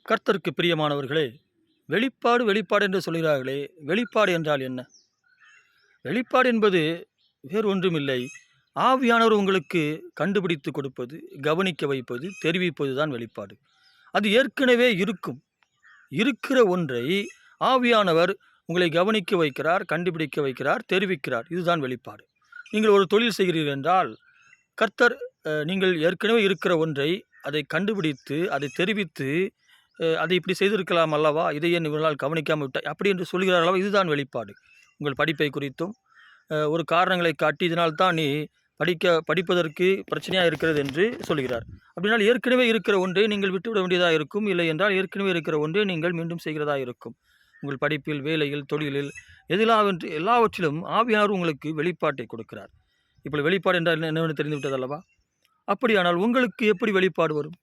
கர்த்தருக்கு பிரியமானவர்களே, வெளிப்பாடு வெளிப்பாடு என்று சொல்கிறார்களே, வெளிப்பாடு என்றால் என்ன? வெளிப்பாடு என்பது வேறு ஒன்றுமில்லை. ஆவியானவர் உங்களுக்கு கண்டுபிடித்து கொடுப்பது, கவனிக்க வைப்பது, தெரிவிப்பது தான் வெளிப்பாடு. அது ஏற்கனவே இருக்கிற ஒன்றை ஆவியானவர் உங்களை கவனிக்க வைக்கிறார், கண்டுபிடிக்க வைக்கிறார், தெரிவிக்கிறார். இதுதான் வெளிப்பாடு. நீங்கள் ஒரு தொழில் செய்கிறீர்கள் என்றால் கர்த்தர் நீங்கள் ஏற்கனவே இருக்கிற ஒன்றை அதை கண்டுபிடித்து அதை தெரிவித்து அதை இப்படி செய்திருக்கலாம் அல்லவா, இதை ஏன் இவர்களால் கவனிக்காமல் விட்டாய் அப்படி என்று சொல்கிறார் அல்லவா. இதுதான் வெளிப்பாடு. உங்கள் படிப்பை குறித்தும் ஒரு காரணங்களை காட்டி இதனால் தான் நீ படிப்பதற்கு பிரச்சனையாக இருக்கிறது என்று சொல்கிறார். அப்படினால் ஏற்கனவே இருக்கிற ஒன்றை நீங்கள் விட்டுவிட வேண்டியதாக இருக்கும். இல்லை என்றால் ஏற்கனவே இருக்கிற ஒன்றை நீங்கள் மீண்டும் செய்கிறதா இருக்கும். உங்கள் படிப்பில், வேலையில், தொழிலில், எல்லாவற்றிலும் ஆவியானவர் உங்களுக்கு வெளிப்பாட்டை கொடுக்கிறார். இப்போ வெளிப்பாடு என்றால் என்னவென்று தெரிந்து விட்டது அல்லவா. அப்படியானால் உங்களுக்கு எப்படி வெளிப்பாடு வரும்?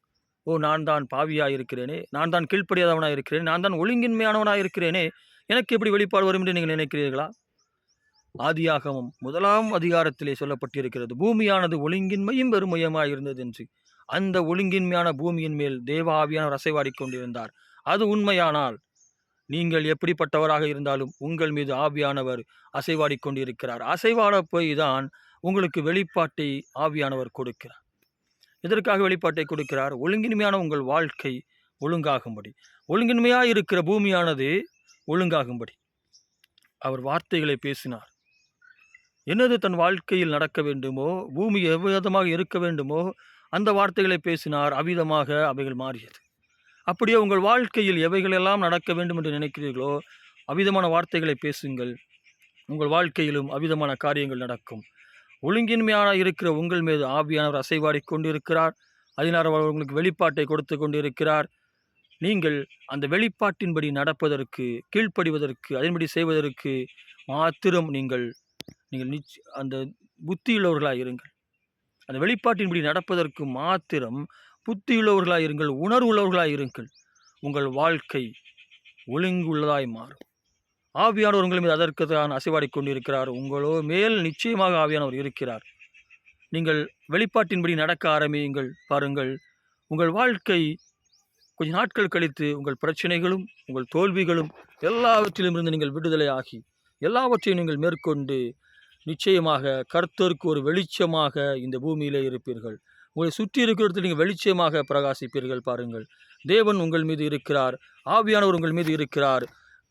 நான் தான் பாவியாக இருக்கிறேனே, நான் தான் கீழ்ப்படியாதவனாக இருக்கிறேன், நான் தான் ஒழுங்கின்மையானவனாக இருக்கிறேனே, எனக்கு எப்படி வெளிப்பாடு வரும் என்று நீங்கள் நினைக்கிறீர்களா? ஆதியாகமம் 1ஆம் அதிகாரத்திலே சொல்லப்பட்டிருக்கிறது, பூமியானது ஒழுங்கின்மையும் வெறுமையுமாய் இருந்தது என்று. அந்த ஒழுங்கின்மையான பூமியின் மேல் தேவ ஆவியானவர் அசைவாடி கொண்டிருந்தார். அது உண்மையானால் நீங்கள் எப்படிப்பட்டவராக இருந்தாலும் உங்கள் மீது ஆவியானவர் அசைவாடி கொண்டிருக்கிறார். அசைவாட போய் தான் உங்களுக்கு வெளிப்பாட்டை ஆவியானவர் கொடுக்கிறார். எதற்காக வெளிப்பாட்டை கொடுக்கிறார்? ஒழுங்கின்மையான உங்கள் வாழ்க்கை ஒழுங்காகும்படி, ஒழுங்கின்மையாக இருக்கிற பூமியானது ஒழுங்காகும்படி அவர் வார்த்தைகளை பேசினார். என்னது தன் வாழ்க்கையில் நடக்க வேண்டுமோ, பூமி எவ்விதமாக இருக்க வேண்டுமோ அந்த வார்த்தைகளை பேசினார். அவ்விதமாக அவைகள் மாறியது. அப்படியே உங்கள் வாழ்க்கையில் எவைகளெல்லாம் நடக்க வேண்டும் என்று நினைக்கிறீர்களோ அவ்விதமான வார்த்தைகளை பேசுங்கள். உங்கள் வாழ்க்கையிலும் அவ்விதமான காரியங்கள் நடக்கும். ஒழுங்கின்மையான இருக்கிற உங்கள் மீது ஆவியானவர் அசைவாடி கொண்டிருக்கிறார். அதனால் அவர் உங்களுக்கு வெளிப்பாட்டை கொடுத்து கொண்டிருக்கிறார். நீங்கள் அந்த வெளிப்பாட்டின்படி நடப்பதற்கு, கீழ்ப்படிவதற்கு, அதன்படி செய்வதற்கு மாத்திரம் நீங்கள் அந்த புத்தியுள்ளவர்களாக இருங்கள். அந்த வெளிப்பாட்டின்படி நடப்பதற்கு மாத்திரம் புத்தியுள்ளவர்களாக இருங்கள், உணர்வுள்ளவர்களாக இருங்கள். உங்கள் வாழ்க்கை ஒழுங்குள்ளதாய் மாறும். ஆவியானவர் உங்கள் மீது அதற்கு தான் அசைவாடி கொண்டிருக்கிறார். உங்களோ மேல் நிச்சயமாக ஆவியானவர் இருக்கிறார். நீங்கள் வெளிப்பாட்டின்படி நடக்க ஆரம்பியுங்கள். பாருங்கள், உங்கள் வாழ்க்கை கொஞ்ச நாட்கள் கழித்து உங்கள் பிரச்சனைகளும் உங்கள் தோல்விகளும் எல்லாவற்றிலும் இருந்து நீங்கள் விடுதலை ஆகி எல்லாவற்றையும் நீங்கள் மேற்கொண்டு நிச்சயமாக கர்த்தருக்கு ஒரு வெளிச்சமாக இந்த பூமியிலே இருப்பீர்கள். உங்களை சுற்றி இருக்கிறது நீங்கள் வெளிச்சமாக பிரகாசிப்பீர்கள். பாருங்கள், தேவன் உங்கள் மீது இருக்கிறார், ஆவியானவர் உங்கள் மீது இருக்கிறார்.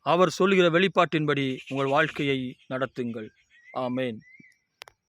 அவர் சொல்லுகிற வெளிப்பாட்டின்படி உங்கள் வாழ்க்கையை நடத்துங்கள். ஆமேன்.